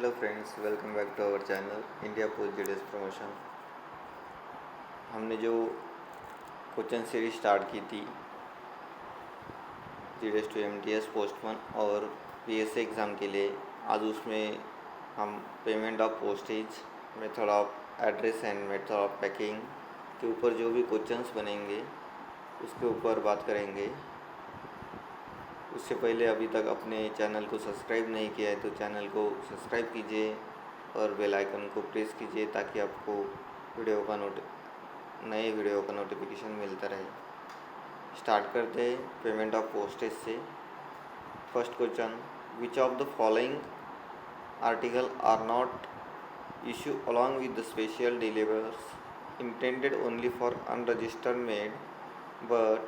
Hello friends, welcome back to our channel India post GDS promotion. हमने जो question series start की थी GDS to MTS post one और PSC exam के लिए, आज उसमें हम payment of postage, method of address and method of packing के ऊपर जो भी क्वेश्चंस बनेंगे उसके ऊपर बात करेंगे। उससे पहले अभी तक अपने चैनल को सब्सक्राइब नहीं किया है तो चैनल को सब्सक्राइब कीजिए और बेल आइकन को प्रेस कीजिए ताकि आपको नए वीडियो का नोटिफिकेशन मिलता रहे। स्टार्ट करते हैं पेमेंट ऑफ पोस्टेज से। First question, which of the following article are not issue along with the special delivers intended only for unregistered made but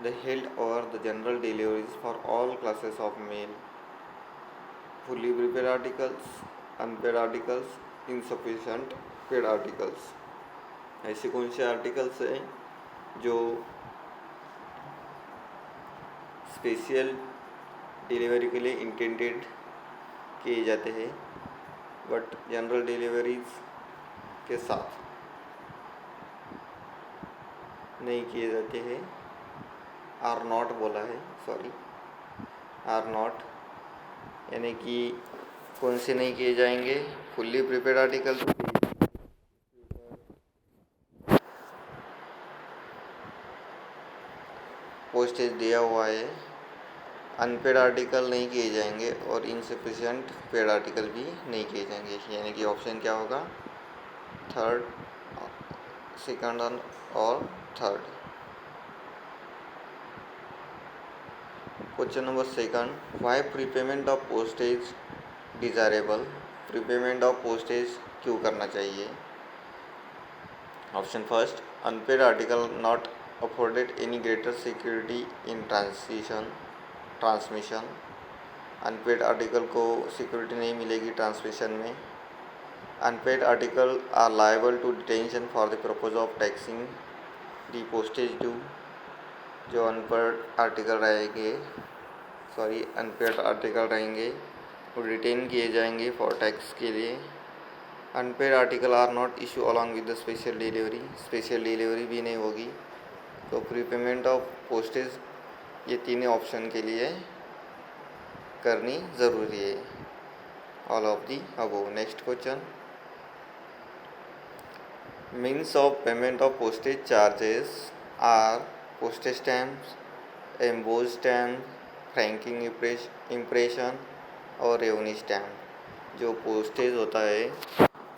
they held over the general deliveries for all classes of mail? Fully prepaid articles, unpaid articles, insufficient paid articles। ऐसे कौन से articles हैं जो special delivery के लिए intended किए जाते हैं बट जनरल डिलीवरीज के साथ नहीं किए जाते हैं? आर नॉट बोला है, सॉरी, आर नॉट यानी कि कौन से नहीं किए जाएंगे? फुल्ली प्रीपेड आर्टिकल पोस्टेज दिया हुआ है, अनपेड आर्टिकल नहीं किए जाएंगे और इनसफिशिएंट पेड आर्टिकल भी नहीं किए जाएंगे। यानी कि ऑप्शन क्या होगा? थर्ड, सेकंड और third. Question number second, why prepayment of postage desirable? Prepayment of postage क्यों करना चाहिए? Option first, unpaid article not afforded any greater security in transmission. Unpaid article को सिक्योरिटी नहीं मिलेगी ट्रांसमिशन में। Unpaid article are liable to detention for the purpose of taxing the postage due. जो unpaid article रहेंगे वो detain किए जाएंगे for tax के लिए। Unpaid article are not issue along with the special delivery, special delivery भी नहीं होगी। तो प्रीपेमेंट ऑफ पोस्टेज ये तीनों ऑप्शन के लिए करनी ज़रूरी है, all of the above. Next question, means of payment of postage charges are postage stamps, emboss stamp, franking impression और रेवन्यू स्टैम्प। जो पोस्टेज होता है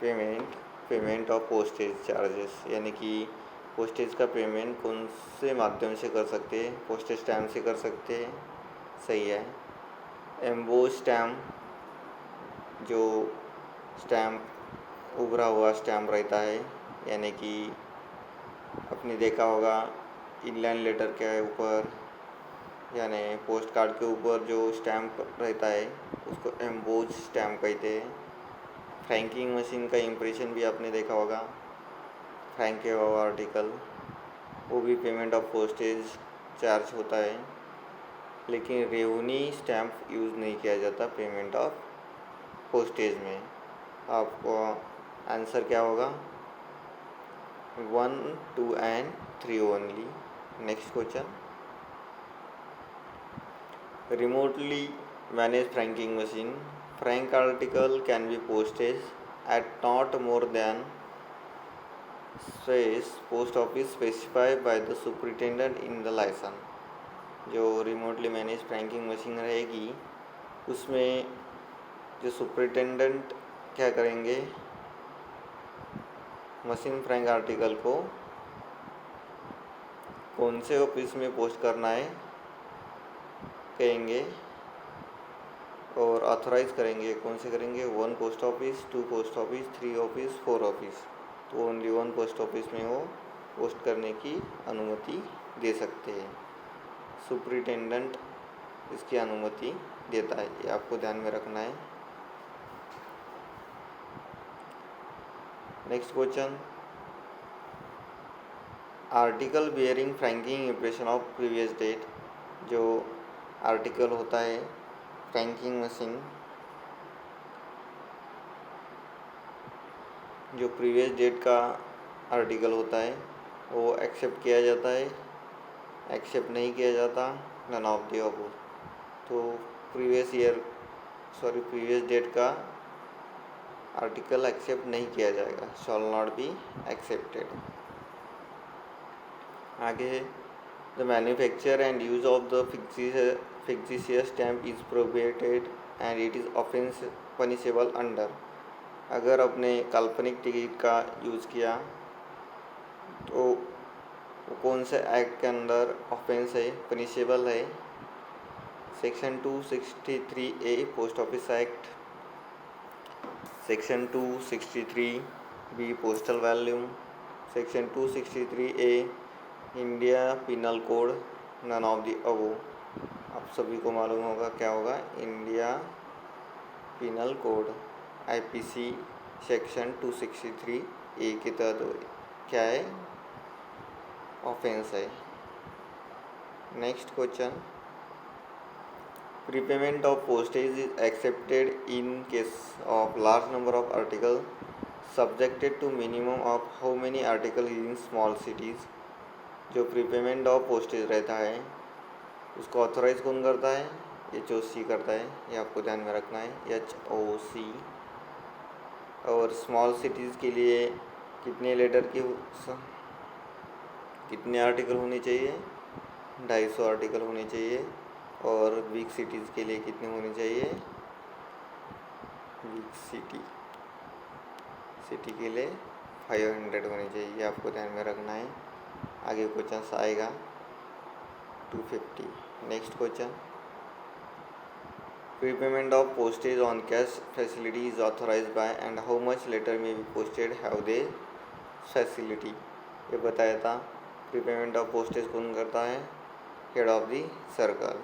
पेमेंट ऑफ पोस्टेज चार्जेस, यानी कि पोस्टेज का पेमेंट कौन से माध्यम से कर सकते हैं? पोस्टेज स्टैम्प से कर सकते हैं, सही है। एम्बोज स्टैम्प, जो स्टैम्प उभरा हुआ स्टैम्प रहता है, यानी कि आपने देखा होगा इनलाइन लेटर के ऊपर यानी पोस्ट कार्ड के ऊपर जो स्टैम्प रहता है उसको एम्बोज स्टैम्प कहते हैं। फ्रैंकिंग मशीन का इम्प्रेशन भी आपने देखा होगा, फ्रैंक किया हुआ आर्टिकल, वो भी पेमेंट ऑफ पोस्टेज चार्ज होता है। लेकिन रेवन्यू स्टैम्प यूज़ नहीं किया जाता पेमेंट ऑफ पोस्टेज में। आपको आंसर क्या होगा? 1, 2 and 3 only. Next question, remotely managed franking machine, frank article can be posted at not more than space post office specified by the superintendent in the license। जो remotely manage franking machine रहेगी उसमें जो superintendent क्या करेंगे, machine frank article को कौन से office में पोस्ट करना है कहेंगे और ऑथराइज करेंगे। कौन से करेंगे? 1 post office, 2 post office, 3 office, 4 office. तो ओनली 1 पोस्ट ऑफिस में वो पोस्ट करने की अनुमति दे सकते हैं। सुपरिटेंडेंट इसकी अनुमति देता है, ये आपको ध्यान में रखना है। Next question, article bearing franking impression of previous date. जो आर्टिकल होता है फ्रैंकिंग मशीन जो प्रीवियस डेट का आर्टिकल होता है वो एक्सेप्ट किया जाता है, एक्सेप्ट नहीं किया जाता, नन ऑफ द अबव। तो प्रीवियस डेट का आर्टिकल एक्सेप्ट नहीं किया जाएगा, शॉल नॉट बी एक्सेप्टेड। आगे, the manufacture and use of the fictitious stamp is prohibited and it is offence punishable under. अगर अपने काल्पनिक टिकट का यूज़ किया तो वो कौन से एक्ट के अंदर ऑफेंस है, पनिशेबल है? Section 263A post office act, section 263B postal volume, section 263A India penal code, none of the above. आप सभी को मालूम होगा क्या होगा India penal code, IPC section 263A के तहत क्या है, ऑफेंस है। Next question, prepayment of postage is accepted in case of large number of article subjected to minimum of how many article in small cities. जो prepayment of postage रहता है उसको authorise कौन करता है? HOC करता है, ये आपको ध्यान में रखना है, HOC। और स्मॉल सिटीज़ के लिए कितने लेटर की कितने आर्टिकल होने चाहिए? 250 आर्टिकल होने चाहिए। और बिग सिटीज़ के लिए कितने होने चाहिए? बिग सिटी के लिए 500 होने चाहिए, ये आपको ध्यान में रखना है। आगे क्वेश्चन आएगा 250। Next question, prepayment of postage on cash facility is authorise by and how much letter may be posted have the facility. ये बताया था प्रीपेमेंट ऑफ पोस्टेज कौन करता है? Head of the circle.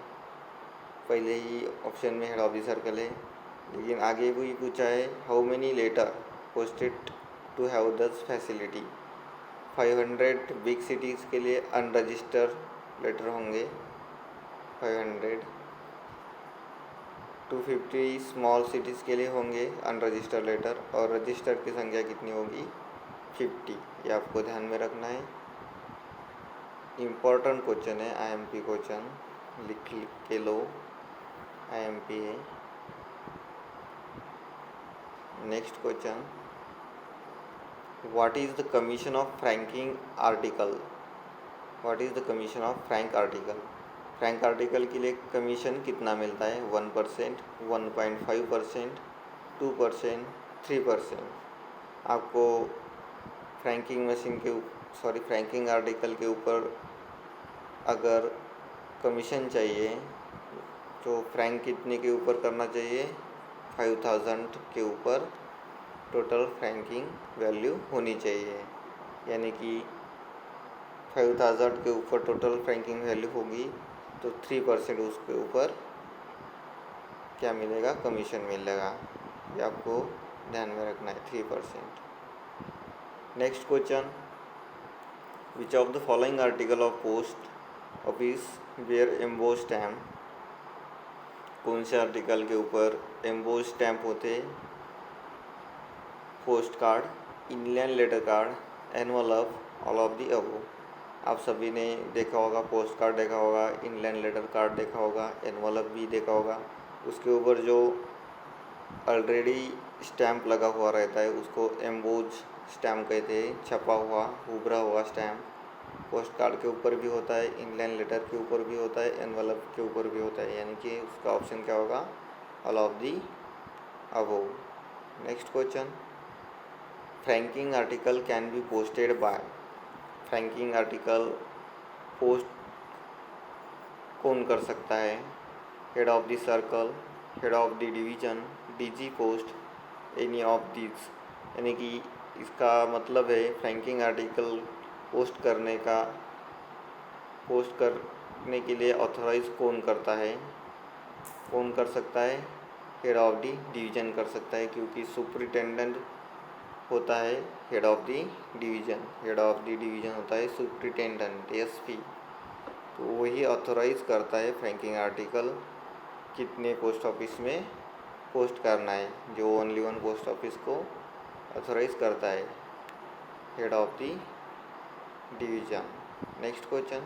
पहले ही ऑप्शन में हेड ऑफ द सर्कल है, लेकिन आगे भी पूछा है how many letter posted to have this facility. 500 big cities के लिए अनरजिस्टर्ड लेटर होंगे 500, 250 स्मॉल सिटीज़ के लिए होंगे अनरजिस्टर्ड लेटर, और रजिस्टर्ड की संख्या कितनी होगी? 50। ये आपको ध्यान में रखना है, इम्पोर्टेंट क्वेश्चन है, IMP क्वेश्चन, लिख के लो, IMP है। Next question, what is the commission of franking article? What is the commission of Frank article? Frank article के लिए कमीशन कितना मिलता है? 1%, 1.5%, 2%, 3%। आपको फ्रैंकिंग आर्टिकल के ऊपर अगर कमीशन चाहिए तो फ्रैंक कितने के ऊपर करना चाहिए? 5000 के ऊपर टोटल फ्रैंकिंग वैल्यू होनी चाहिए, यानी कि 5000 के ऊपर टोटल फ्रैंकिंग वैल्यू होगी तो 3% उसके ऊपर क्या मिलेगा? कमीशन मिलेगा। ये आपको ध्यान में रखना है, 3%। Next question, which of the following article of post office wear emboss stamp? कौन से आर्टिकल के ऊपर एम्बोस स्टैम्प होते? Post card, inland letter card, envelope, all of the above. आप सभी ने देखा होगा, पोस्ट कार्ड देखा होगा, इनलैंड लेटर कार्ड देखा होगा, एनवलप भी देखा होगा। उसके ऊपर जो ऑलरेडी स्टैम्प लगा हुआ रहता है उसको एम्बोज स्टैम्प कहते हैं, छपा हुआ, उभरा हुआ स्टैम्प। पोस्ट कार्ड के ऊपर भी होता है, इनलैंड लेटर के ऊपर भी होता है, एनवलप के ऊपर भी होता है, यानी कि उसका ऑप्शन क्या होगा? All of the above. Next question, franking article can be posted bye? Franking article post कौन कर सकता है? Head of the circle, head of the division, DG post, any of this. यानी कि इसका मतलब है फ्रैंकिंग आर्टिकल पोस्ट करने के लिए ऑथोराइज कौन करता है? कौन कर सकता है? हेड ऑफ द डिवीज़न कर सकता है, क्योंकि सुपरिटेंडेंट होता है head of the division. Head of the division होता है सुपरिटेंडेंट, SP। तो वही ऑथोराइज करता है फ्रैंकिंग आर्टिकल कितने पोस्ट ऑफिस में पोस्ट करना है। जो ओनली वन पोस्ट ऑफिस को ऑथोराइज करता है, head of the division. Next question,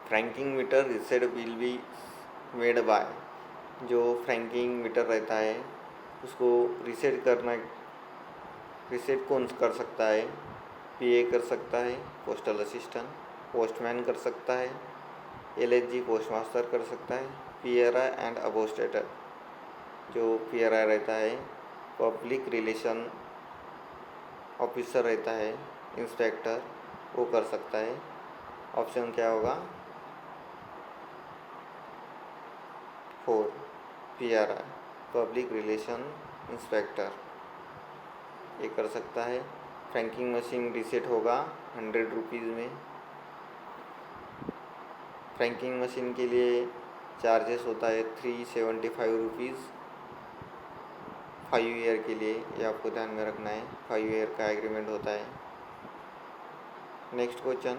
franking meter reset will be made by, जो फ्रैंकिंग मीटर रहता है उसको रिसेट कौन कर सकता है? पीए कर सकता है, पोस्टल असिस्टेंट, पोस्टमैन कर सकता है, एलएचजी पोस्ट मास्टर कर सकता है, पीआरआई एंड अबोस्टेटर, जो पीआरआई रहता है पब्लिक रिलेशन ऑफिसर रहता है, इंस्पेक्टर, वो कर सकता है। ऑप्शन क्या होगा? 4, पीआरआई, पब्लिक रिलेशन इंस्पेक्टर, ये कर सकता है। फ्रैंकिंग मशीन रिसेट होगा 100 रुपीज़ में। फ्रैंकिंग मशीन के लिए चार्जेस होता है 375 रुपीज़ 5 ईयर के लिए, ये आपको ध्यान में रखना है। 5 ईयर का एग्रीमेंट होता है। Next question,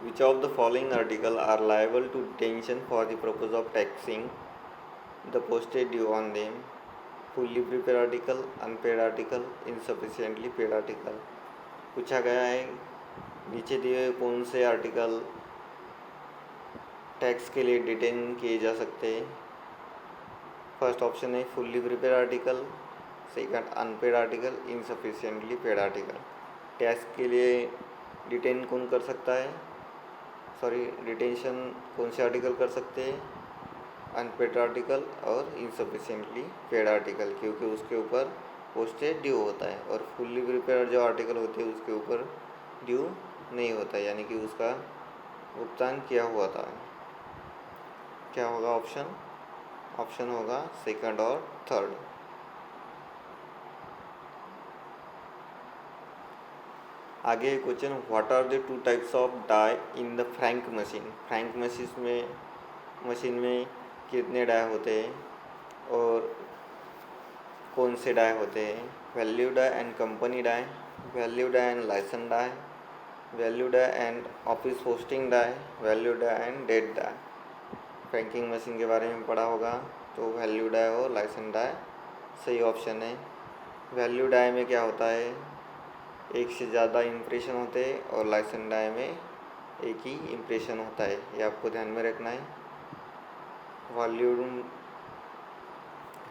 which of the following article are liable to detention for the purpose of taxing the postage due on them? fully prepaid article, unpaid article, insufficiently paid article। पूछा गया है नीचे दिए हुए कौन से आर्टिकल टैक्स के लिए डिटेन किए जा सकते हैं। फर्स्ट ऑप्शन है fully prepaid article, second unpaid article, insufficiently paid article. Tax के लिए डिटेन कौन कर सकता है? डिटेंशन कौन से आर्टिकल कर सकते हैं? अनपेड आर्टिकल और इनसफिशिएंटली पेड आर्टिकल, क्योंकि उसके ऊपर पोस्टेज ड्यू होता है। और फुल्ली प्रिपेड जो आर्टिकल होते हैं उसके ऊपर ड्यू नहीं होता, यानी कि उसका भुगतान किया हुआ था। क्या होगा ऑप्शन? ऑप्शन होगा सेकंड और थर्ड। आगे question, what are the 2 types of die in the frank machine? Frank machine में कितने डाई होते हैं और कौन से डाई होते हैं? Value die and company die, value die and licence die, value die and office posting die, value die and date die. Franking machine के बारे में पढ़ा होगा, तो वैल्यू डाई और लाइसेंस डाई सही ऑप्शन है। वैल्यू डाई में क्या होता है? एक से ज़्यादा इम्प्रेशन होते हैं और लाइसेंस डाई में एक ही इम्प्रेशन होता है, ये आपको ध्यान में रखना है।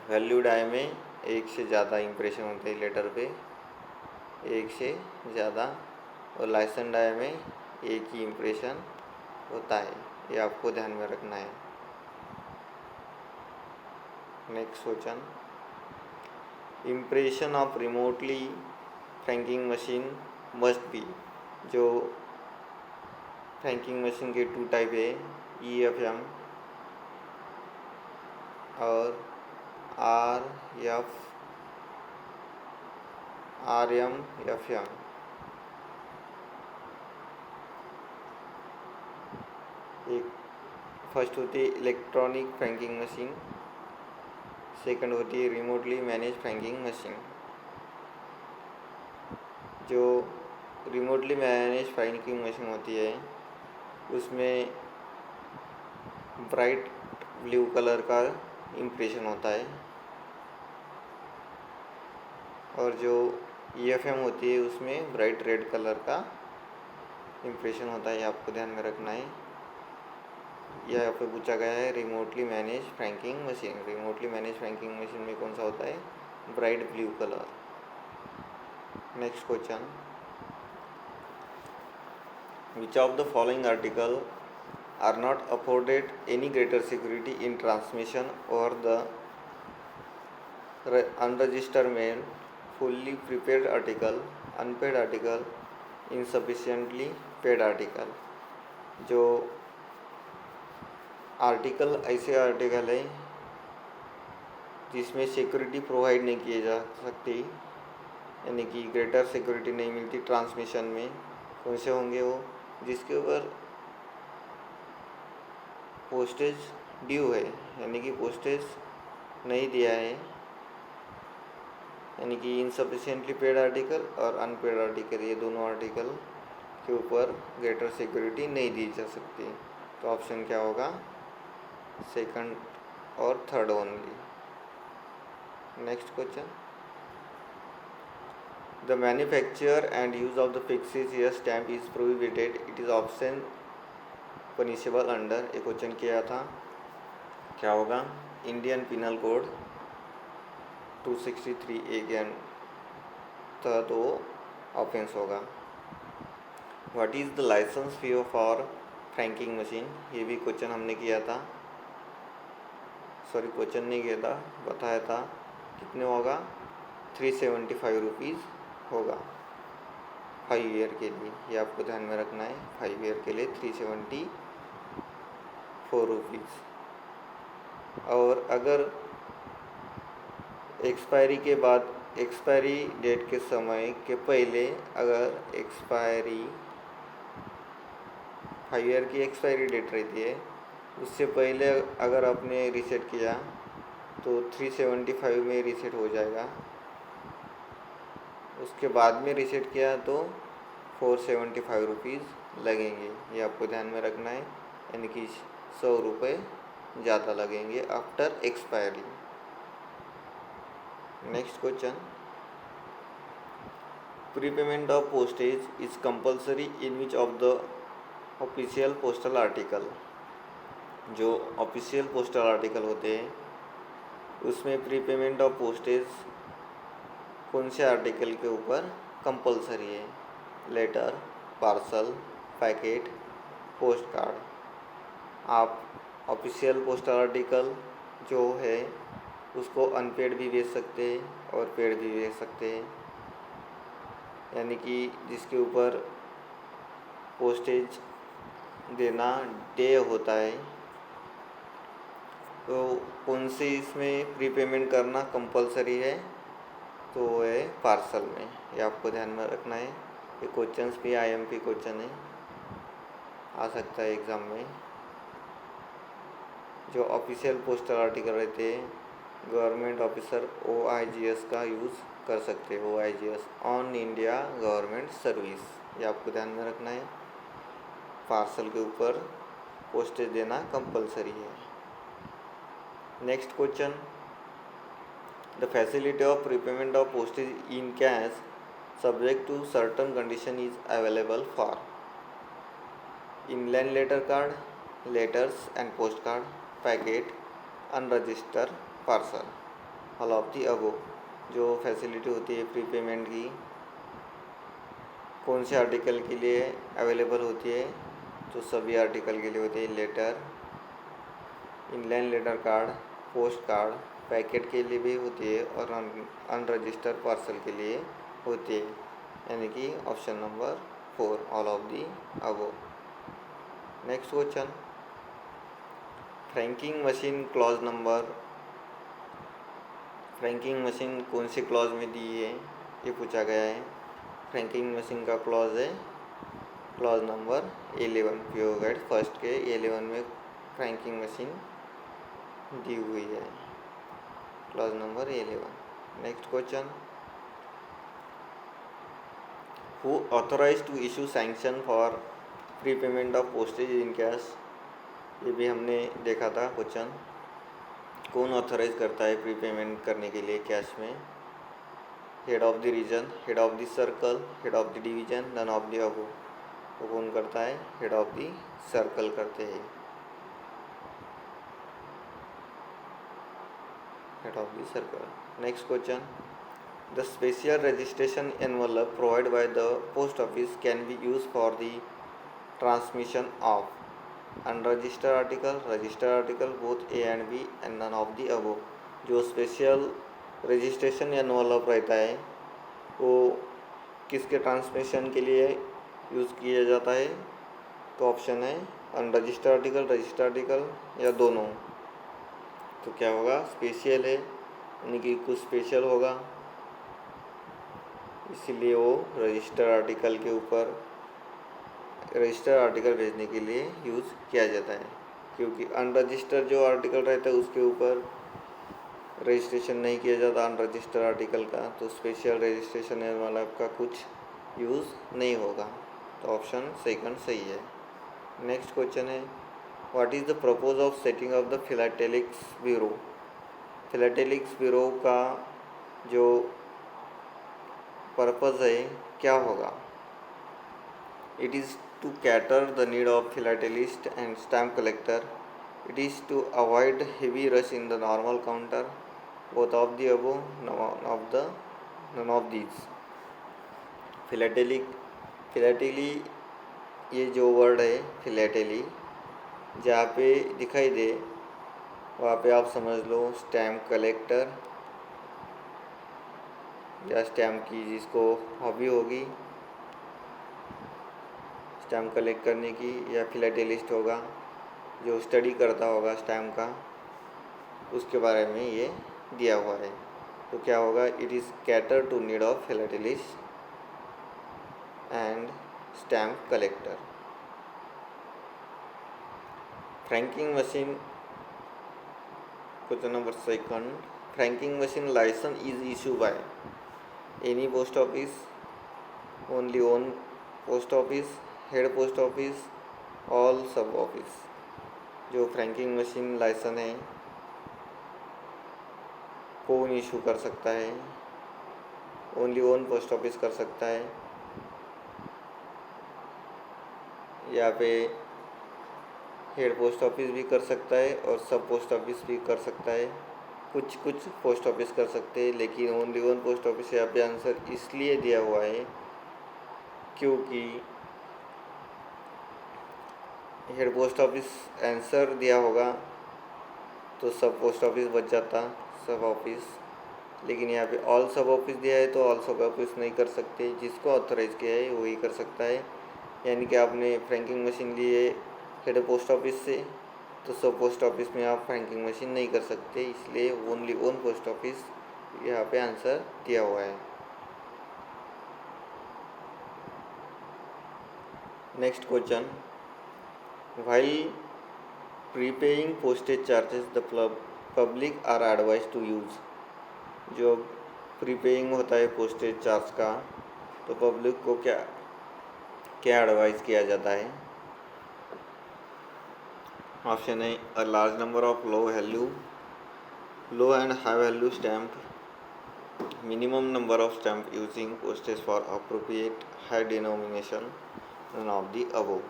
वैल्यू डाई में एक से ज़्यादा इम्प्रेशन होते हैं लेटर पे, एक से ज़्यादा, और लाइसेंस डाई में एक ही इम्प्रेशन होता है, ये आपको ध्यान में रखना है। Next question, impression of remotely franking machine must be, जो फ्रैंकिंग मशीन के 2 टाइप है, EFM और RMFM। एक फर्स्ट होती है इलेक्ट्रॉनिक फ्रैंकिंग मशीन, सेकंड होती है रिमोटली मैनेज फ्रैंकिंग मशीन। जो रिमोटली मैनेज फ्रैंकिंग मशीन होती है उसमें ब्राइट ब्लू कलर का इम्प्रेशन होता है, और जो EFM होती है उसमें ब्राइट रेड कलर का इम्प्रेशन होता है, ये आपको ध्यान में रखना है। यह यहाँ पे पूछा गया है remotely manage franking machine. Remotely manage franking machine में कौन सा होता है? Bright blue colour. Next question, which of the following article are not afforded any greater security in transmission और the unregistered mail? Fully prepaid article, unpaid article, insufficiently paid article. जो article ऐसे article है जिसमें security provide नहीं की जा सकती, यानी कि ग्रेटर सिक्योरिटी नहीं मिलती ट्रांसमिशन में, कौन से होंगे वो? जिसके ऊपर पोस्टेज ड्यू है, यानी कि पोस्टेज नहीं दिया है, यानी कि इनसफिशिएंटली पेड आर्टिकल और अनपेड आर्टिकल, ये दोनों आर्टिकल के ऊपर ग्रेटर सिक्योरिटी नहीं दी जा सकती। तो ऑप्शन क्या होगा? सेकंड और third only. Next question, the manufacture and use of the fictitious या stamp is prohibited, it is option punishable under. एक क्वेश्चन किया था, क्या होगा? इंडियन पिनल कोड 263A के तहत वो ऑफेंस होगा। What is the licence fee for franking machine, ये भी क्वेश्चन हमने किया था, सॉरी क्वेश्चन नहीं किया था, बताया था। कितने होगा? 375 रुपीज़ होगा 5 ईयर के लिए, ये आपको ध्यान में रखना है। 5 ईयर के लिए 374 रुपीज़। और अगर एक्सपायरी के बाद, एक्सपायरी डेट के समय के पहले अगर एक्सपायरी 5 ईयर की एक्सपायरी डेट रहती है, उससे पहले अगर आपने रीसेट किया तो 375 में रीसेट हो जाएगा। उसके बाद में रीसेट किया तो 475 रुपीज़ लगेंगे, ये आपको ध्यान में रखना है। यानी कि 100 रुपये ज़्यादा लगेंगे after expiry. Next question, prepayment of postage is compulsory in which of the official postal article. जो ऑफिशियल पोस्टल आर्टिकल होते हैं उसमें प्रीपेमेंट ऑफ पोस्टेज कौन से आर्टिकल के ऊपर कंपल्सरी है? Letter, parcel, packet, post card. आप ऑफिशियल पोस्टल आर्टिकल जो है उसको अनपेड भी भेज सकते हैं और पेड भी भेज सकते हैं। यानी कि जिसके ऊपर पोस्टेज देना डे होता है, तो कौन से इसमें प्रीपेमेंट करना कंपलसरी है? तो वो है पार्सल में, ये आपको ध्यान में रखना है। ये क्वेश्चंस भी IMP क्वेश्चन है, आ सकता है एग्ज़ाम में। जो ऑफिशियल पोस्टल आर्टिकल रहते हैं, गवर्नमेंट ऑफिसर OIGS का यूज़ कर सकते हैं। OIGS, on India government service, ये आपको ध्यान में रखना है। पार्सल के ऊपर पोस्टेज देना कंपलसरी है। Next question, the facility of prepayment of postage in cash subject to certain condition is available for inland letter card, letters and post card, packet, unregistered parcel. All of the above. जो facility होती है prepayment की, कौन से article के लिए available होती है? तो सभी आर्टिकल के लिए होती है। Letter, inland letter card, post card, packet के लिए भी होती है और अनरजिस्टर्ड पार्सल के लिए होती है। यानी कि option number 4, all of the above. Next question, franking machine clause number, franking machine कौन सी क्लॉज में दी है ये पूछा गया है। फ्रैंकिंग मशीन का क्लॉज है clause number 11, PO guide first के 11 में फ्रैंकिंग मशीन दी हुई है, clause number 11। Next question, who authorise to issue sanction for prepayment of postage in cash, ये भी हमने देखा था क्वेश्चन। कौन ऑथोराइज करता है प्रीपेमेंट करने के लिए कैश में? Head of the region, head of the circle, head of the division, none of the above. तो कौन करता है? हेड ऑफ द सर्कल करते हैं, head of the circle. Next question, the special registration envelope provide by the post office can be use for the transmission of unregistered article, registered article, both A and B and none of the above. जो special registration envelope रहता है वो किसके transmission के लिए use किया जाता है? तो ऑप्शन है अनरजिस्टर्ड आर्टिकल, रजिस्टर्ड आर्टिकल या दोनों। तो क्या होगा? स्पेशल है, यानी कि कुछ स्पेशल होगा, इसीलिए वो रजिस्टर्ड आर्टिकल के ऊपर, रजिस्टर्ड आर्टिकल भेजने के लिए यूज़ किया जाता है। क्योंकि अनरजिस्टर्ड जो आर्टिकल रहता है उसके ऊपर रजिस्ट्रेशन नहीं किया जाता अनरजिस्टर्ड आर्टिकल का, तो स्पेशल रजिस्ट्रेशन वाला का कुछ यूज़ नहीं होगा। तो ऑप्शन सेकंड सही है। नेक्स्ट क्वेश्चन है, what is the purpose of setting of the philatelics bureau? Philatelics bureau का जो पर्पज़ है क्या होगा? It is to cater the need of philatelist and stamp collector. It is to avoid heavy rush in the normal counter. Both of the above, none of these. Philately ये जो word है philately, जहाँ पे दिखाई दे वहाँ पे आप समझ लो स्टैम्प कलेक्टर या स्टैम्प की जिसको हॉबी होगी स्टैम्प कलेक्ट करने की, या फिलाटेलिस्ट होगा जो स्टडी करता होगा स्टैम्प का, उसके बारे में ये दिया हुआ है. तो क्या होगा? It is cater to need of philatelist and stamp collector. Franking machine, question number 2. Franking machine licence is issue by any post office, only own post office, head post office, all sub office. जो franking machine licence है कौन issue कर सकता है? Only own post office कर सकता है, या पे हेड पोस्ट ऑफिस भी कर सकता है और सब पोस्ट ऑफिस भी कर सकता है. कुछ पोस्ट ऑफिस कर सकते हैं, लेकिन ओनली ओन पोस्ट ऑफिस यहाँ पे आंसर इसलिए दिया हुआ है क्योंकि हेड पोस्ट ऑफिस आंसर दिया होगा तो सब पोस्ट ऑफिस बच जाता, सब ऑफिस. लेकिन यहाँ पे ऑल सब ऑफिस दिया है तो ऑल सब ऑफिस नहीं कर सकते. जिसको ऑथराइज किया है वही कर सकता है. यानी कि आपने फ्रैंकिंग मशीन ली है हेड पोस्ट ऑफिस से, तो सब पोस्ट ऑफिस में आप फ्रैंकिंग मशीन नहीं कर सकते, इसलिए ओनली ओन पोस्ट ऑफिस यहाँ पे आंसर दिया हुआ है. Next question. While prepaying postage charges the public are advise to use. जो प्रीपेइंग होता है पोस्टेज चार्ज का, तो पब्लिक को क्या एडवाइस किया जाता है? ऑप्शन है a large number of low and high value stamp, minimum number of stamp using postage for appropriate high denomination, none of the above.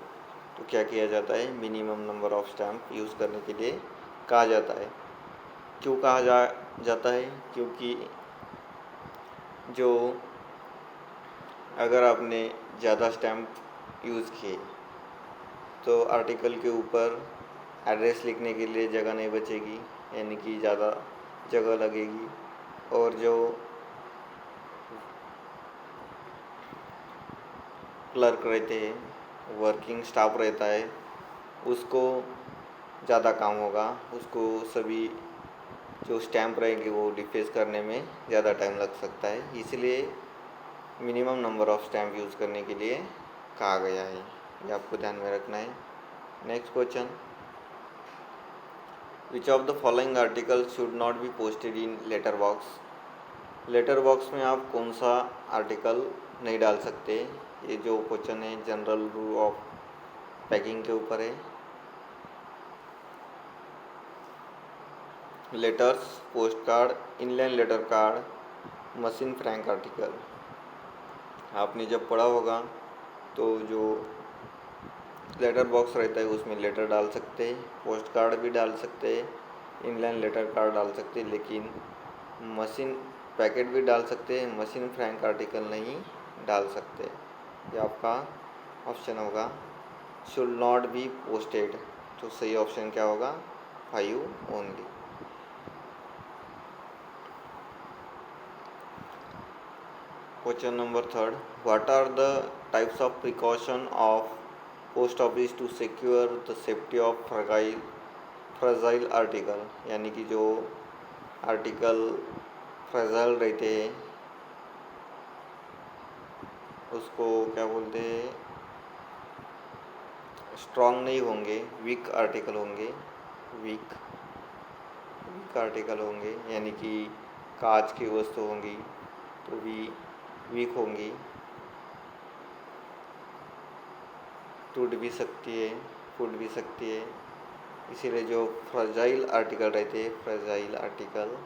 तो क्या किया जाता है? Minimum number of stamp use करने के लिए कहा जाता है. क्यों कहा जाता है? क्योंकि जो अगर आपने ज़्यादा स्टैम्प यूज़ किए तो आर्टिकल के ऊपर एड्रेस लिखने के लिए जगह नहीं बचेगी, यानी कि ज़्यादा जगह लगेगी. और जो क्लर्क रहते हैं, वर्किंग स्टाफ रहता है, उसको ज़्यादा काम होगा, उसको सभी जो स्टैम्प रहेंगे वो डिफेस करने में ज़्यादा टाइम लग सकता है. इसलिए minimum number of stamp use करने के लिए कहा गया है. ये आपको ध्यान में रखना है. Next question. Which of the following article should not be posted in letter box. Letter box में आप कौन सा आर्टिकल नहीं डाल सकते? ये जो क्वेश्चन है जनरल रूल ऑफ पैकिंग के ऊपर है. Letters, post card, inland letter card, machine frank article. आपने जब पढ़ा होगा तो जो लेटर बॉक्स रहता है उसमें लेटर डाल सकते हैं, पोस्ट कार्ड भी डाल सकते हैं, इनलाइन लेटर कार्ड डाल सकते हैं, लेकिन मशीन पैकेट भी डाल सकते हैं, मशीन फ्रैंक आर्टिकल नहीं डाल सकते. ये आपका ऑप्शन होगा शुड नॉट बी पोस्टेड. तो सही ऑप्शन क्या होगा? 5 only. Question number 3. What are the types of precaution of post office to secure the safety of fragile article? यानी कि जो आर्टिकल फ्रेजाइल रहते हैं उसको क्या बोलते हैं? स्ट्रॉन्ग नहीं होंगे, वीक आर्टिकल होंगे. वीक आर्टिकल होंगे, यानी कि कांच की वस्तु होंगी तो भी वीक होंगी, टूट भी सकती है, फूट भी सकती है. इसीलिए जो फ्रजाइल आर्टिकल रहते हैं, फ्रजाइल आर्टिकल,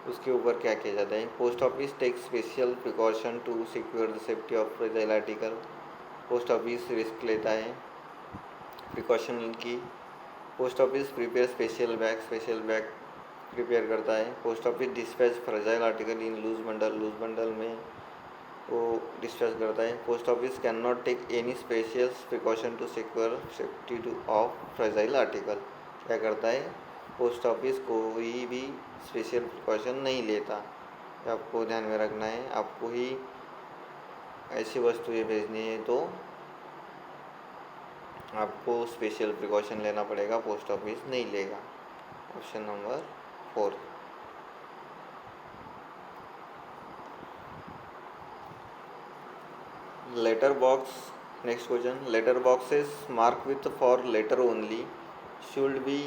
उसके ऊपर क्या किया जाता है, post office take special precaution to secure the safety of fragile article. Post office risk लेता है प्रिकॉशन की। Post office prepare special bag prepare करता है। Post office dispatch fragile article in loose bundle में वो डिस्पैच करता है। Post office can not take any special precaution to secure safety to of fragile article. क्या करता है, पोस्ट ऑफिस कोई भी स्पेशल प्रिकॉशन नहीं लेता। आपको ध्यान में रखना है, आपको ही ऐसी वस्तुएं भेजनी है तो आपको स्पेशल प्रिकॉशन लेना पड़ेगा, पोस्ट ऑफिस नहीं लेगा। Option number 4। Letter box, next question, letter boxes mark with for letter only should be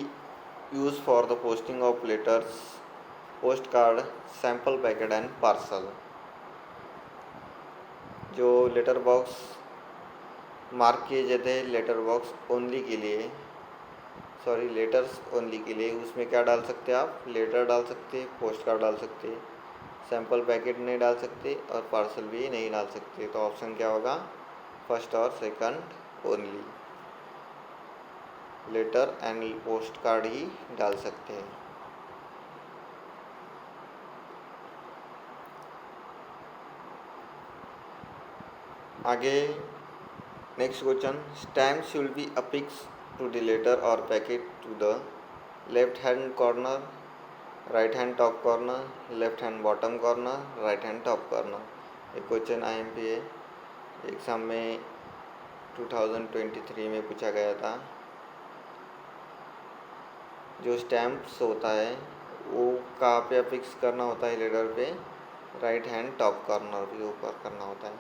use for the posting of letters, post card, sample packet and parcel. जो letter box mark किए जाते हैं letter box only के लिए, sorry letters only के लिए, उसमें क्या डाल सकते हैं आप, लेटर डाल सकते हैं, पोस्ट कार्ड डाल सकते हैं, सैम्पल पैकेट नहीं डाल सकते और पार्सल भी नहीं डाल सकते। तो ऑप्शन क्या होगा, फर्स्ट और second only, letter and post card ही डाल सकते हैं। आगे next question, stamp should be affix to the letter और packet to the left hand corner, right hand top corner, left hand bottom corner, right hand top corner. एक question IMP है, exam में 2023 में पूछा गया था। जो स्टैम्प्स होता है वो कहाँ पे अफिक्स करना होता है लेटर पे, राइट हैंड टॉप कॉर्नर के ऊपर करना होता है,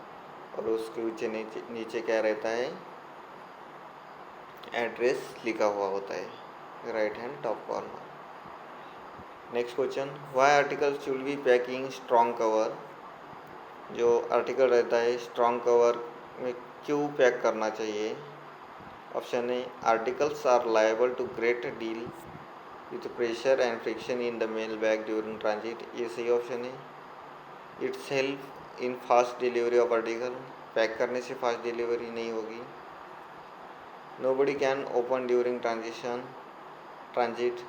और उसके नीचे क्या रहता है, एड्रेस लिखा हुआ होता है, right hand top corner. Next question, why article should be pack in strong cover. जो आर्टिकल रहता है स्ट्रॉन्ग कवर में क्यों पैक करना चाहिए। Option A, articles are liable to great deal with pressure and friction in the mail bag during transit, ये सही option है। It's help in fast delivery of article, pack करने से फास्ट डिलीवरी नहीं होगी। Nobody can open during transit,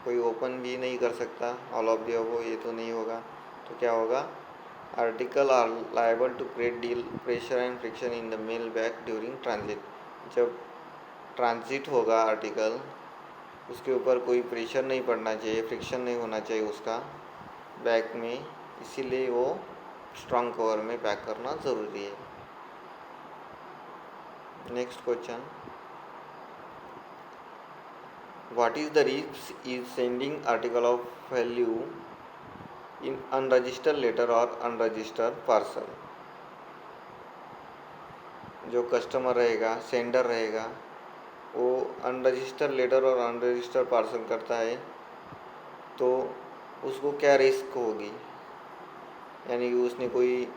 कोई open भी नहीं कर सकता, ऑल ऑफ द अबव, ये तो नहीं होगा। तो क्या होगा, article are liable to create deal pressure and friction in the mail bag during transit. जब ट्रांजिट होगा आर्टिकल, उसके ऊपर कोई प्रेशर नहीं पड़ना चाहिए, फ्रिक्शन नहीं होना चाहिए उसका बैग में, इसीलिए वो स्ट्रॉन्ग कवर में पैक करना ज़रूरी है। Next question, what is the risk is sending article of value in unregistered letter और अनरजिस्टर्ड पार्सल। जो कस्टमर रहेगा, सेंडर रहेगा, वो अनरजिस्टर्ड लेटर और अनरजिस्टर्ड पार्सल करता है तो उसको क्या रिस्क होगी, यानी कि उसने कोई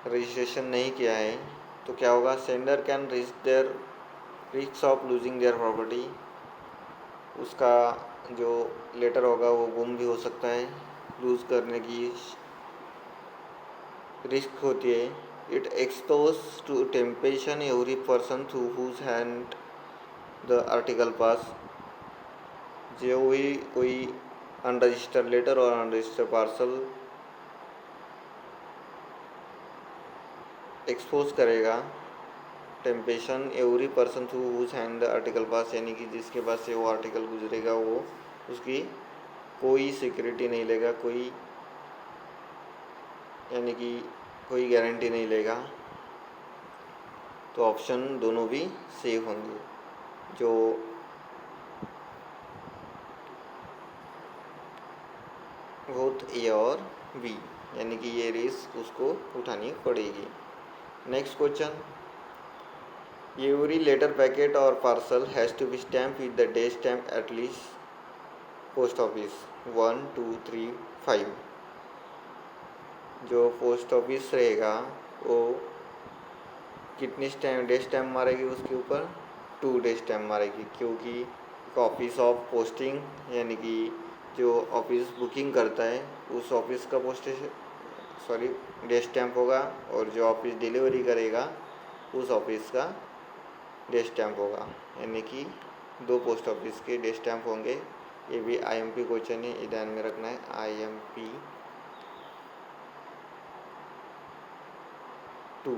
रजिस्ट्रेशन नहीं किया है तो क्या होगा, sender can risk of losing their property, उसका जो लेटर होगा वो गुम भी हो सकता है, लूज़ करने की रिस्क होती है। It expose to temptation every person through whose hand the article pass. जो भी कोई अनरजिस्टर्ड लेटर और अनरजिस्टर्ड पार्सल एक्सपोज करेगा, temptation every person through whose hand the article pass, यानी कि जिसके पास से वो आर्टिकल गुजरेगा वो उसकी कोई सिक्योरिटी नहीं लेगा, कोई यानी कि कोई गारंटी नहीं लेगा। तो ऑप्शन दोनों भी सेफ होंगे, जो बोथ ए और बी, यानी कि ये रिस्क उसको उठानी पड़ेगी। Next question, every letter packet और parcel has to be stamp with the day stamp at least post office 1, 2, 3, 5। जो पोस्ट ऑफिस रहेगा वो कितनी डे स्टैम्प मारेगी उसके ऊपर, 2 डे स्टैम्प मारेगी, क्योंकि उसका ऑफिस ऑफ पोस्टिंग यानी कि जो ऑफिस बुकिंग करता है उस ऑफिस का डेट स्टैम्प होगा, और जो ऑफिस डिलीवरी करेगा उस ऑफिस का डेट स्टैम्प होगा। यानी कि 2 पोस्ट ऑफिस के डेट स्टैम्प होंगे। ये भी आईएमपी क्वेश्चन है, ये ध्यान में रखना है। IMP 2।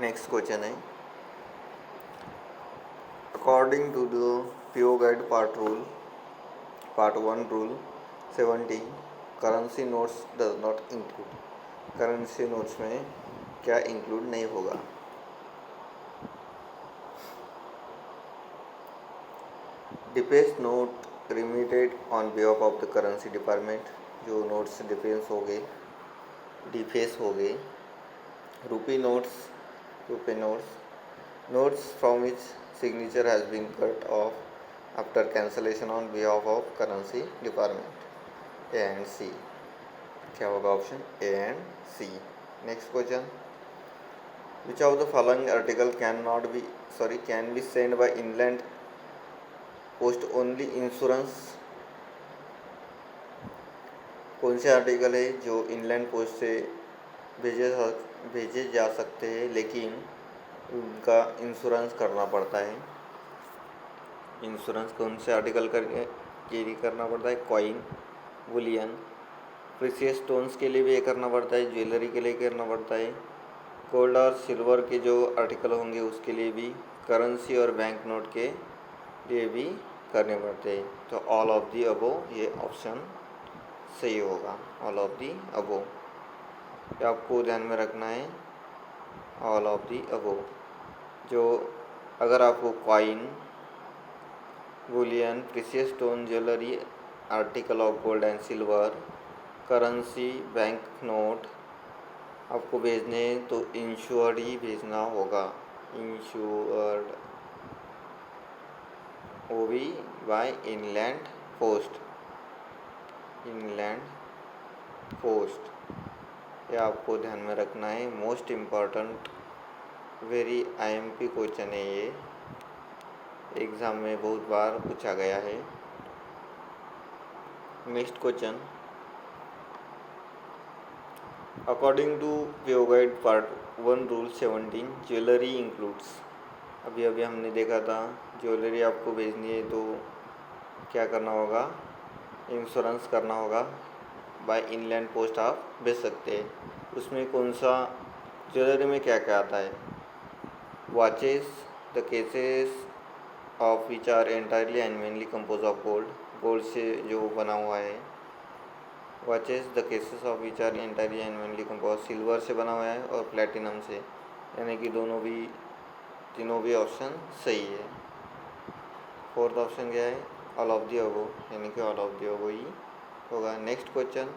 नेक्स्ट क्वेश्चन है, according to the PO guide part 1 rule 70, currency notes does not include. Currency notes में क्या इंक्लूड नहीं होगा? Defence note remitted on behalf of the currency department, जो नोट्स डिफेंस हो गए। Rupee notes from which signature has been cut off after cancellation on behalf of currency department. A and C. क्या होगा option A and C? Next question, which of the following article can be sent by inland post only insurance? कौन से article है जो inland post से भेजे जा सकते हैं लेकिन उनका इंश्योरेंस करना पड़ता है? इंश्योरेंस कौन से आर्टिकल कैरी करना पड़ता है? कॉइन, बुलियन, प्रीशियस स्टोन्स के लिए भी ये करना पड़ता है, ज्वेलरी के लिए करना पड़ता है, गोल्ड और सिल्वर के जो आर्टिकल होंगे उसके लिए भी, करेंसी और बैंक नोट के लिए भी करने पड़ते हैं। तो ऑल ऑफ दी अबोव ये ऑप्शन सही होगा, ऑल ऑफ दी अबोव। ये आपको ध्यान में रखना है, ऑल ऑफ दी अबोव। जो अगर आपको coin, Boolean, precious stone, jewellery, article of gold and silver, currency, bank note आपको भेजने हैं तो इंश्योर्ड ही भेजना होगा। इंश्योर्ड, वो भी बाय इनलैंड पोस्ट। ये आपको ध्यान में रखना है, most important very IMP question है ये, एग्ज़ाम में बहुत बार पूछा गया है। Next question, according to PO guide part 1 rule 17, jewellery includes. अभी हमने देखा था, ज्वेलरी आपको भेजनी है तो क्या करना होगा? इंश्योरेंस करना होगा, बाय इनलैंड पोस्ट आप भेज सकते हैं। उसमें कौन सा ज्वेलरी में क्या क्या आता है? Watches, the cases of which are entirely and mainly compose of gold से जो बना हुआ है। Watches, the cases of which are entirely and mainly compose, silver से बना हुआ है और प्लेटिनम से, यानी कि तीनों भी ऑप्शन सही है। फोर्थ ऑप्शन क्या है? ऑल ऑफ दी अबोव, यानी कि ऑल ऑफ दी अबोव ही होगा। Next question,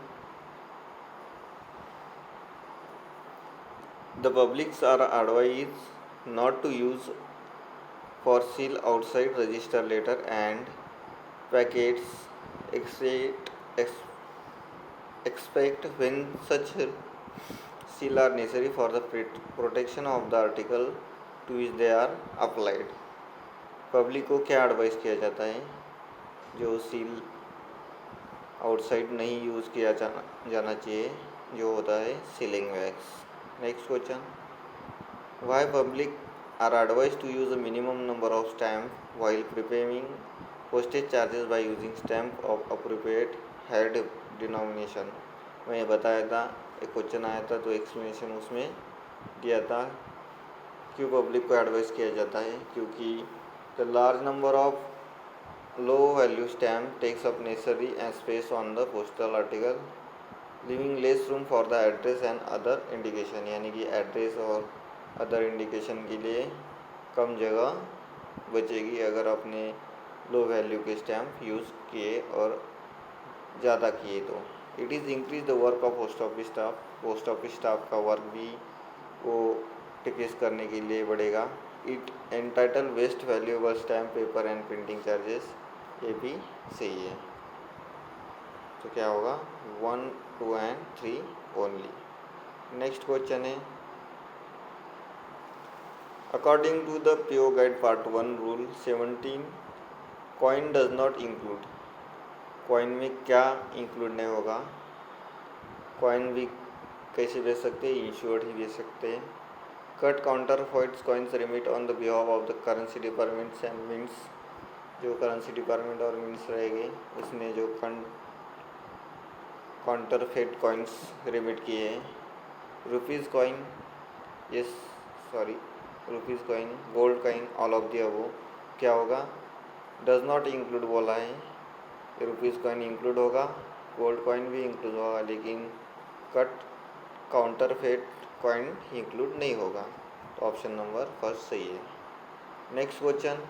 the publics are advise not to use for seal outside register letter and packets expect when such seal are necessary for the protection of the article to which they are applied। Public को क्या advice किया जाता है? जो seal outside नहीं use किया जाना चाहिए, जो होता है sealing wax. Next question, why public are advise to use a minimum number of stamp while prepaying postage charges by using stamp of appropriate head denomination. मैं बताया था, एक क्वेश्चन आया था तो एक्सप्लेनेशन उसमें दिया था क्यों पब्लिक को एडवाइस किया जाता है, क्योंकि the large number of low value stamp takes up necessary and space on the postal article living less room for the address and other indication, यानी कि एड्रेस और अदर इंडिकेशन के लिए कम जगह बचेगी अगर आपने लो वैल्यू के स्टैम्प यूज़ किए और ज़्यादा किए तो। It is increase the work of post office staff का वर्क भी वो डिक्रीज करने के लिए बढ़ेगा। It entitle waste valuable stamp paper and printing charges, ये भी सही है। तो क्या होगा 1, 2 एंड 3 ओनली। नेक्स्ट क्वेश्चन है according to the PO guide part 1 rule 17 coin does not include. Coin में क्या इंक्लूड नहीं होगा? कॉइन भी कैसे बेच सकते हैं? इंश्योर्ड ही बेच सकते हैं। Cut counterfeit coins remit on the behalf of the currency departments and mints. जो करेंसी डिपार्टमेंट और मिंट्स रहेंगे उसने जो काउंटरफेट कॉइन्स रिमिट किए हैं। Rupees coin, yes sorry rupees coin, gold coin, all of the above. क्या होगा? Does not include बोला है। रुपीज़ कॉइन इंक्लूड होगा, गोल्ड कॉइन भी इंक्लूड होगा, लेकिन कट काउंटरफेट कॉइन इंक्लूड नहीं होगा। तो ऑप्शन नंबर फर्स्ट सही है। Next question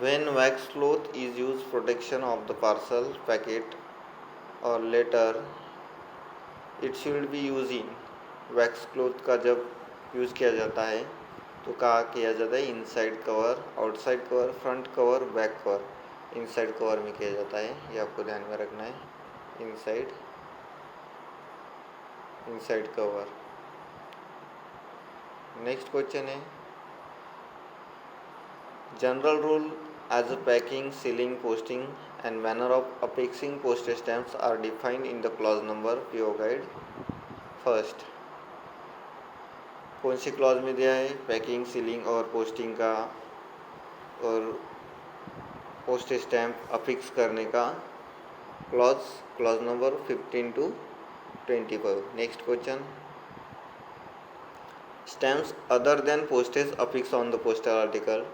when wax cloth is use protection of the parcel packet और letter it should be use in. Wax cloth का जब यूज़ किया जाता है तो कहाँ किया जाता है? Inside cover, outside cover, front cover, back cover. Inside cover में किया जाता है, ये आपको ध्यान में रखना है। Inside cover. नेक्स्ट क्वेश्चन है general rule as a packing, sealing, posting and manner of affixing postage stamps are defined in the clause number PO guide first. कौन सी क्लॉज में दिया है? पैकिंग, सीलिंग और पोस्टिंग का और पोस्टेज स्टैम्प अफिक्स करने का clause number 15 to 25। Next question stamps other than postage affix on the postal article.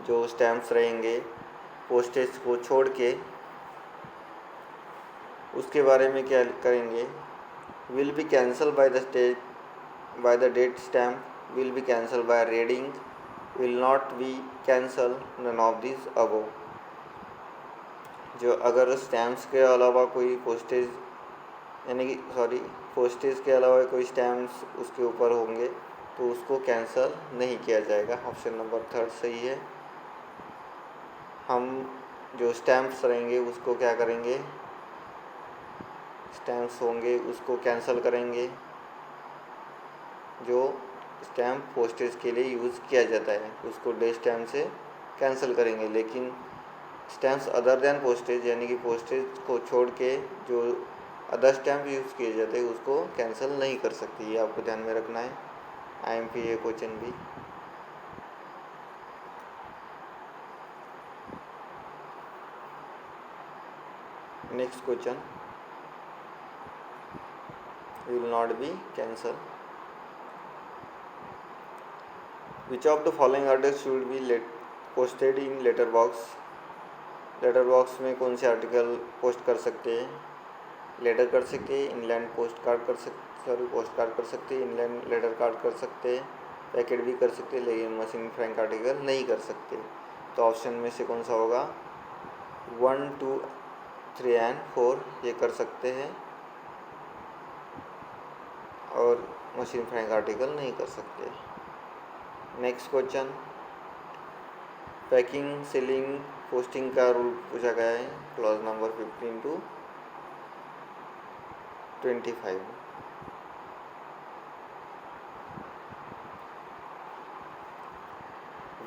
जो स्टैम्प्स रहेंगे पोस्टेज को छोड़ के उसके बारे में क्या करेंगे? Will be cancel by the date stamp, will be cancel by reading, will not be cancel, none of this above. जो अगर स्टैम्प्स के अलावा कोई पोस्टेज पोस्टेज के अलावा कोई स्टैम्प्स उसके ऊपर होंगे तो उसको कैंसल नहीं किया जाएगा। ऑप्शन नंबर थर्ड सही है। हम जो स्टैम्प्स रहेंगे उसको क्या करेंगे? स्टैम्प्स होंगे उसको कैंसल करेंगे। जो स्टैम्प पोस्टेज के लिए यूज़ किया जाता है उसको डे स्टैम्प से कैंसिल करेंगे, लेकिन स्टैम्प्स अदर देन पोस्टेज यानी कि पोस्टेज को छोड़ के जो अदर स्टैम्प यूज़ किए जाते हैं उसको कैंसिल नहीं कर सकती। ये आपको ध्यान में रखना है। IMP ये क्वेश्चन भी। Next question will not be cancelled. Which of the following articles should be posted in letter box? Letter box में कौन से आर्टिकल पोस्ट कर सकते हैं? लेटर कर सकते हैं, इनलैंड पोस्ट कार्ड कर सकते हैं, इनलैंड लेटर कार्ड कर सकते हैं, पैकेट भी कर सकते हैं, लेकिन मशीन फ्रैंक आर्टिकल नहीं कर सकते। तो ऑप्शन में से कौन सा होगा? 1, 2, 3 एंड 4 ये कर सकते हैं और मशीन फ्रैंक आर्टिकल नहीं कर सकते। Next question packing, sealing, posting का रूल पूछा गया है। Clause number 15 to 25।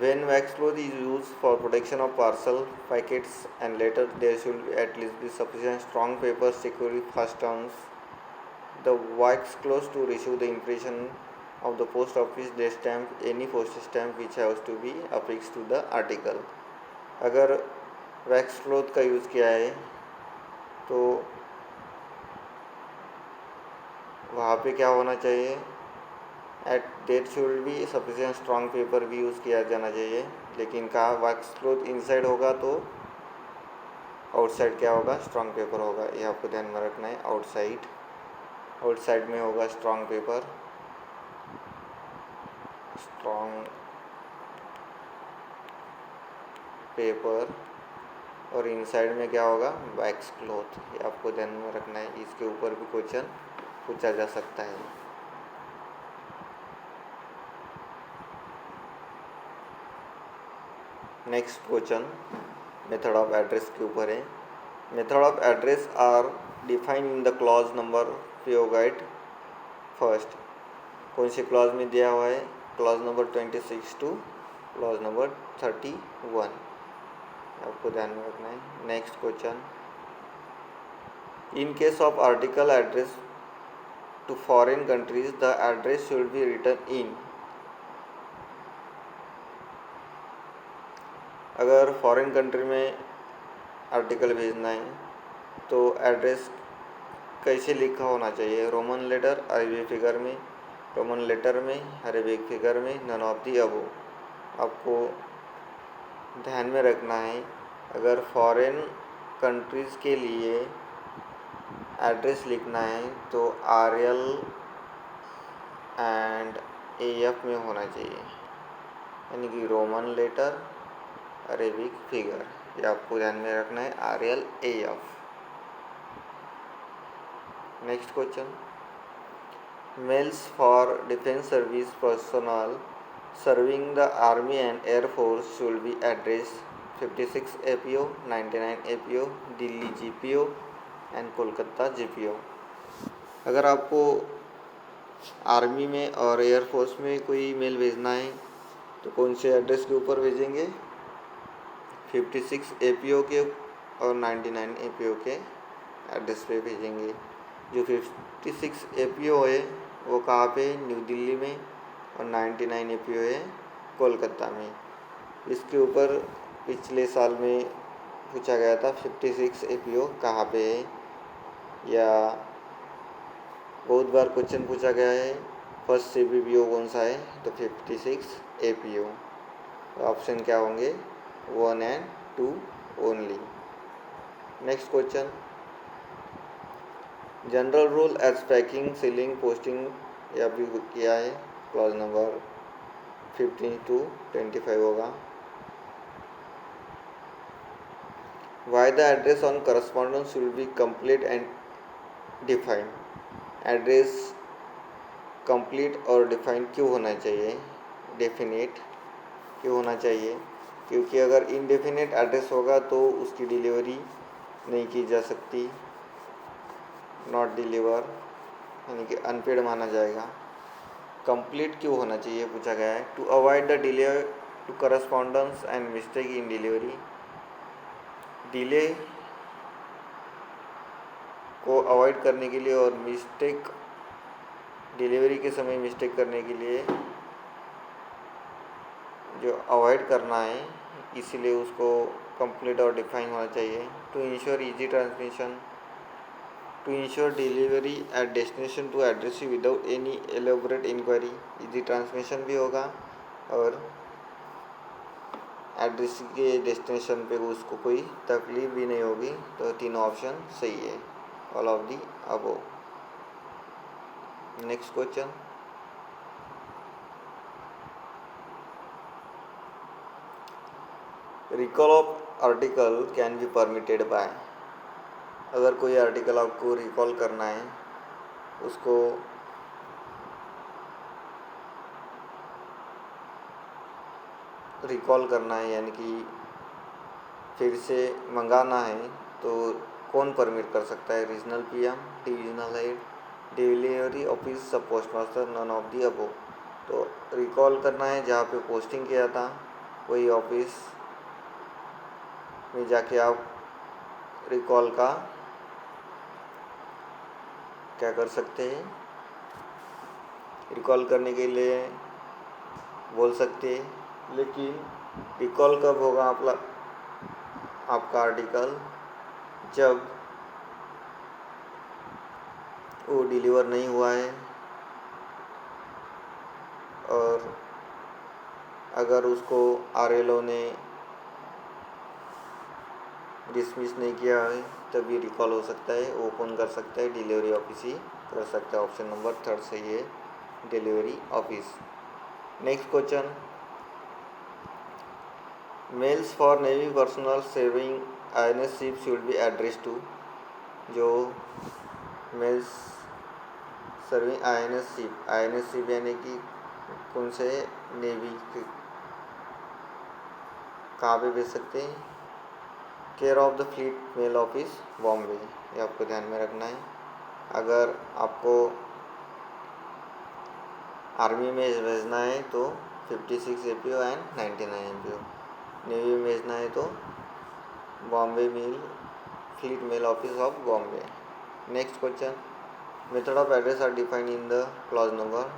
When wax cloth is used for protection of parcel, packets and letter, there should at least be sufficient strong paper securely fastened the wax cloth to receive the impression of the post office day stamp, any postage stamp which has to be affixed to the article। अगर wax cloth का use किया है तो वहाँ पे क्या होना चाहिए? At that should be sufficient strong paper भी यूज़ किया जाना चाहिए। लेकिन कहा वैक्स क्लॉथ इनसाइड होगा तो आउटसाइड क्या होगा? स्ट्रॉन्ग पेपर होगा। ये आपको ध्यान में रखना है। आउटसाइड में होगा स्ट्रॉन्ग पेपर और इनसाइड में क्या होगा? Wax cloth. ये आपको ध्यान में रखना है। इसके ऊपर भी क्वेश्चन पूछा जा सकता है। Next question method of address के ऊपर है। Method of address are define in the clause number PO guide first. कौन से क्लॉज में दिया हुआ है? Clause number 26 to clause number 31, आपको ध्यान में रखना है। Next question, in case of article address to foreign countries the address should be written in. अगर फॉरेन कंट्री में आर्टिकल भेजना है तो एड्रेस कैसे लिखा होना चाहिए? रोमन लेटर, अरेबिक फिगर में, रोमन लेटर में, अरेबिक फिगर में, नन ऑफ दी अबव। आपको ध्यान में रखना है, अगर फॉरेन कंट्रीज़ के लिए एड्रेस लिखना है तो RL एंड AF में होना चाहिए, यानी कि रोमन लेटर, अरेबिक फिगर, ये आपको ध्यान में रखना है, RL AF। Next question, mails for defence service personnel serving the army and air force should be address 56 APO, 99 APO, Delhi GPO and Kolkata GPO। अगर आपको आर्मी में और एयरफोर्स में कोई मेल भेजना है तो कौन से एड्रेस के ऊपर भेजेंगे? 56 APO के और 99 APO के एड्रेस पे भेजेंगे। जो 56 APO है वो कहाँ पे? न्यू दिल्ली में, और 99 APO है कोलकाता में। इसके ऊपर पिछले साल में पूछा गया था 56 APO कहाँ पे है, या बहुत बार क्वेश्चन पूछा गया है फर्स्ट CPBO कौन सा है, तो 56 APO। तो ऑप्शन क्या होंगे? 1 and 2 only. Next question, general rule as packing, sealing, posting, या भी किया है, क्लॉज नंबर 15 to 25 होगा। Why the address on correspondence should be complete and defined. Address complete और डिफाइंड क्यों होना चाहिए? डेफिनेट क्यों होना चाहिए? क्योंकि अगर इनडेफिनेट एड्रेस होगा तो उसकी डिलीवरी नहीं की जा सकती, नॉट डिलीवर, यानी कि अनपेड माना जाएगा। कंप्लीट क्यों होना चाहिए पूछा गया है? To avoid the delay to correspondence and mistake in delivery. Delay को अवॉइड करने के लिए और मिस्टेक, डिलीवरी के समय मिस्टेक करने के लिए जो अवॉइड करना है, इसीलिए उसको कंप्लीट और डिफाइन होना चाहिए। To ensure easy transmission, to ensure delivery at destination to address without any elaborate enquiry. Easy transmission भी होगा और एड्रेस के डेस्टिनेशन पे उसको कोई तकलीफ भी नहीं होगी। तो तीनों ऑप्शन सही है, all of the above. Next question, recall of article can be permitted by. अगर कोई आर्टिकल आपको रिकॉल करना है, उसको रिकॉल करना है यानी कि फिर से मंगाना है, तो कौन परमिट कर सकता है? Regional PM, divisional head, delivery office, sub post master, none of the above. तो रिकॉल करना है जहाँ पे पोस्टिंग किया था वही ऑफिस में जाके आप रिकॉल का क्या कर सकते हैं? रिकॉल करने के लिए बोल सकते हैं, लेकिन रिकॉल कब होगा आपका आर्टिकल? जब वो डिलीवर नहीं हुआ है और अगर उसको RLO ने डिसमिस नहीं किया है तभी रिकॉल हो सकता है। वो कौन कर सकता है? डिलीवरी ऑफिस ही कर सकता है। ऑप्शन नंबर 3 सही है, delivery office. Next question, mails for navy personnel serving INS ship should be address to. जो मेल्स सर्विंग INS शिप यानी कि कौन से नेवी कहाँ पे भेज सकते हैं? Care of the fleet mail office Bombay, ये आपको ध्यान में रखना है। अगर आपको आर्मी में भेजना है तो 56 APO एंड 99 APO, नेवी में भेजना है तो Bombay mail fleet mail office of Bombay. Next question, method of address are defined in the clause number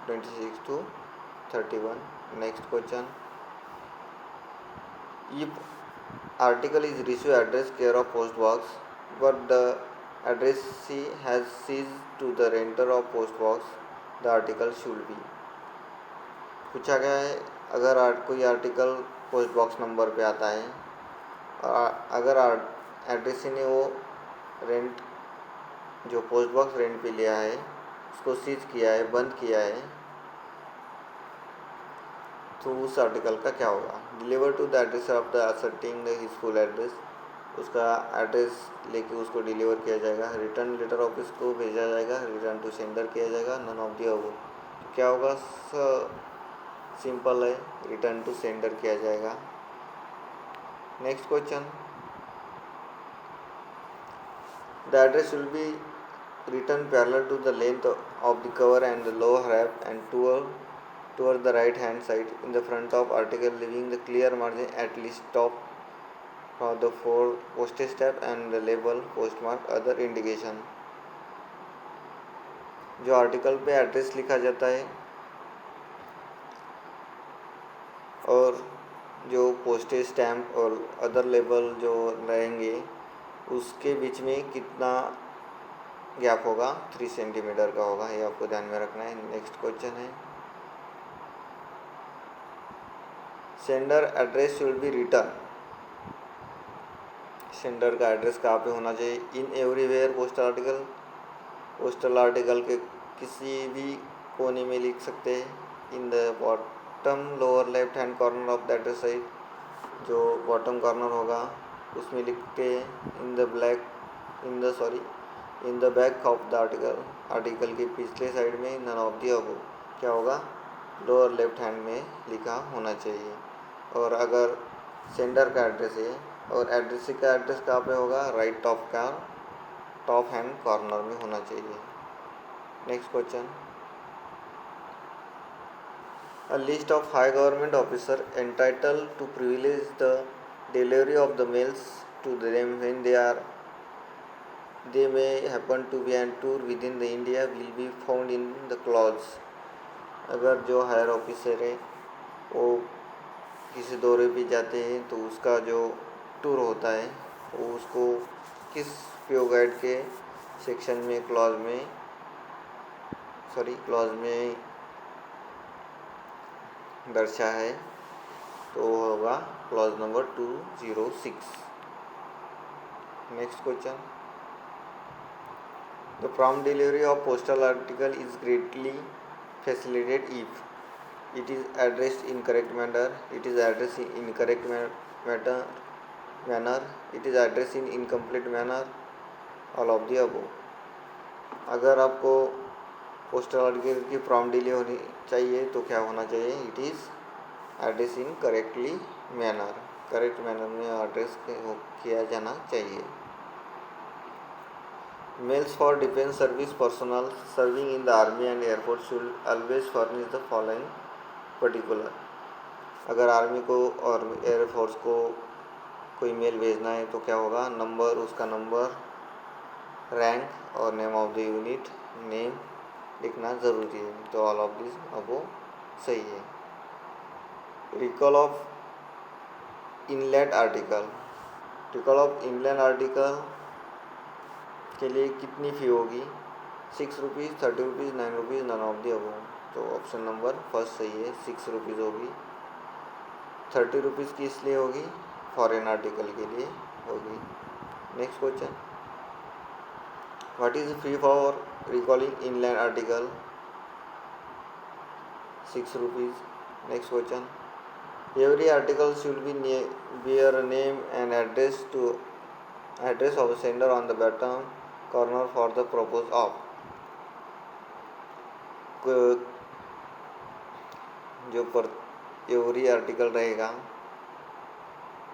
26 to 31. Next question, if article is received address care of post box but the addressee has ceased to the renter of post box, the article should be। पूछा गया है अगर कोई article post box number पे आता है और अगर एड्रेसी ने वो रेंट जो पोस्ट बॉक्स रेंट पे लिया है उसको सीज किया है, बंद किया है, तो उस आर्टिकल का क्या होगा? Deliver to the address of the asserting his full address, उसका एड्रेस लेके उसको डिलीवर किया जाएगा। रिटर्न लेटर ऑफिस को भेजा जाएगा, रिटर्न टू सेंडर किया जाएगा, नन ऑफ द अबव। तो क्या होगा? सिंपल है, रिटर्न टू सेंडर किया जाएगा। Next question, the address will be return parallel to the length of the cover and the lower wrap and toward the right hand side in the front of article, leaving the clear margin at least top for the four postage stamp and the label, postmark, other indication। जो article पे address लिखा जाता है और जो postage stamp और other label जो रहेंगे उसके बीच में कितना गैप होगा? 3 सेंटीमीटर का होगा, ये आपको ध्यान में रखना है। नेक्स्ट क्वेश्चन है, sender address should B return, sender का एड्रेस कहाँ पे होना चाहिए? इन एवरीवेयर पोस्टल आर्टिकल के किसी भी कोने में लिख सकते हैं। In the bottom lower left hand corner of the address side, जो बॉटम कॉर्नर होगा उसमें लिख के in the back of the article के पिछले साइड में नन ऑफ द अबव, क्या होगा? लोअर लेफ्ट हैंड में लिखा होना चाहिए। और अगर सेंडर का एड्रेस है और एड्रेसी का एड्रेस कहाँ पे होगा? राइट टॉप हैंड कॉर्नर में होना चाहिए। Next question, a list of high government officer entitle to privilege the delivery of the mails to them when they may happen to be on tour within the India will be found in the clause। अगर जो higher officer है वो किसी दौरे पे जाते हैं तो उसका जो टूर होता है वो उसको किस पीओ गाइड के सेक्शन में क्लॉज में दर्शा है, तो वो होगा clause number 206। Next question, the prompt delivery of postal article is greatly facilitated if it is addressed in correct manner, it is addressed in incorrect manner, it is addressed in incomplete manner, all of the above। अगर आपको postal article की prompt delivery होनी चाहिए तो क्या होना चाहिए? It is address in correctly manner, correct manner में एड्रेस किया जाना चाहिए। Mails for defense service personnel serving in the army and air force should always furnish the following particular। अगर आर्मी को और एयर फोर्स को कोई मेल भेजना है तो क्या होगा? नंबर, उसका नंबर, रैंक और name of the unit name लिखना ज़रूरी है। तो ऑल ऑफ दिस अबो सही है। रिकॉल ऑफ इनलैंड आर्टिकल के लिए कितनी फ़ी होगी? 6 rupees, 30 rupees, 9 rupees, none of the above. तो ऑप्शन नंबर फर्स्ट सही है, 6 रुपीज़ होगी। 30 रुपीज़ की इसलिए होगी, फॉरेन आर्टिकल के लिए होगी। Next question, what is fee for recalling inland article? 6 rupees. Next question, every article should B bear a name and address of a sender on the bottom corner for the purpose of। जो पर every article रहेगा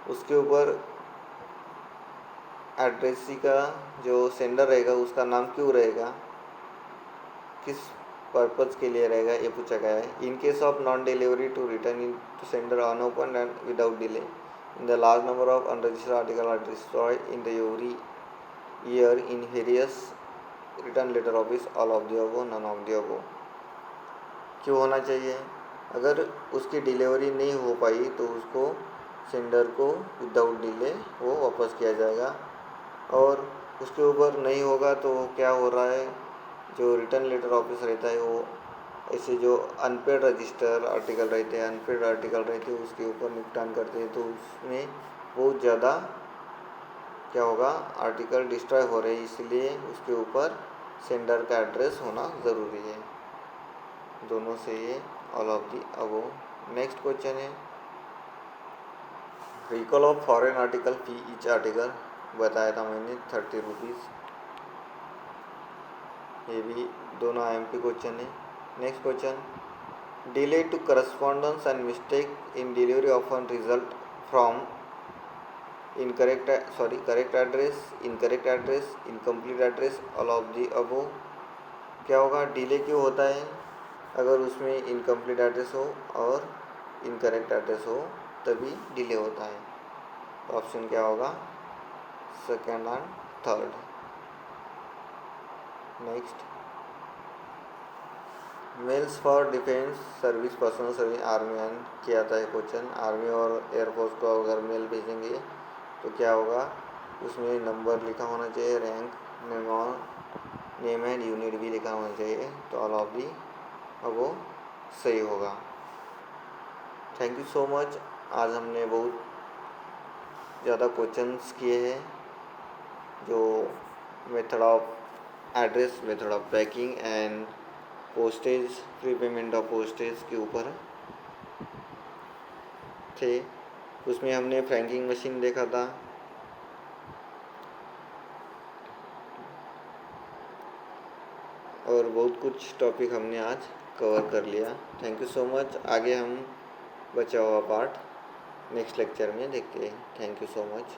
उसके ऊपर addressee का जो sender रहेगा उसका नाम क्यों रहेगा, किस पर्पज़ के लिए रहेगा, ये पूछा गया है। In case of non delivery to return in to sender unopen and without delay in the large number of unregistered article are destroyed in the every year in various return letter office all of the above none of the above. क्यों होना चाहिए, अगर उसकी delivery नहीं हो पाई तो उसको sender को विदाउट डिले वो वापस किया जाएगा, और उसके ऊपर नहीं होगा तो क्या हो रहा है, जो रिटर्न लेटर ऑफिस रहता है वो ऐसे जो अनपेड रजिस्टर आर्टिकल रहते हैं, अनपेड आर्टिकल रहते हैं उसके ऊपर निपटान करते हैं, तो उसमें बहुत ज़्यादा क्या होगा, आर्टिकल डिस्ट्रॉय हो रहे हैं, इसलिए उसके ऊपर सेंडर का एड्रेस होना ज़रूरी है। दोनों से ये all of the above. Next question है recall of foreign article fee each article, बताया था मैंने 30 रुपीज़। ये भी दोनों IMP क्वेश्चन है। Next question delay to correspondence and mistake in delivery often result from correct address, incorrect address, incomplete address, all of the above. क्या होगा, delay क्यों होता है, अगर उसमें इनकम्प्लीट एड्रेस हो और इनकरेक्ट एड्रेस हो तभी डिले होता है। ऑप्शन क्या होगा, second and third. Next mails for defence service personnel service army and, किया था क्वेश्चन, आर्मी और एयरफोर्स को अगर मेल भेजेंगे तो क्या होगा, उसमें नंबर लिखा होना चाहिए, रैंक, नेम एंड यूनिट भी लिखा होना चाहिए, तो ऑल ऑफ दी अब वो सही होगा। Thank you so much. आज हमने बहुत ज़्यादा क्वेश्चंस किए हैं जो method of address, method of packing and postage, free payment of postage के ऊपर थे। उसमें हमने फ्रैंकिंग मशीन देखा था, और बहुत कुछ टॉपिक हमने आज कवर कर लिया। Thank you so much. आगे हम बचा हुआ पार्ट नेक्स्ट लेक्चर में देखते हैं। Thank you so much.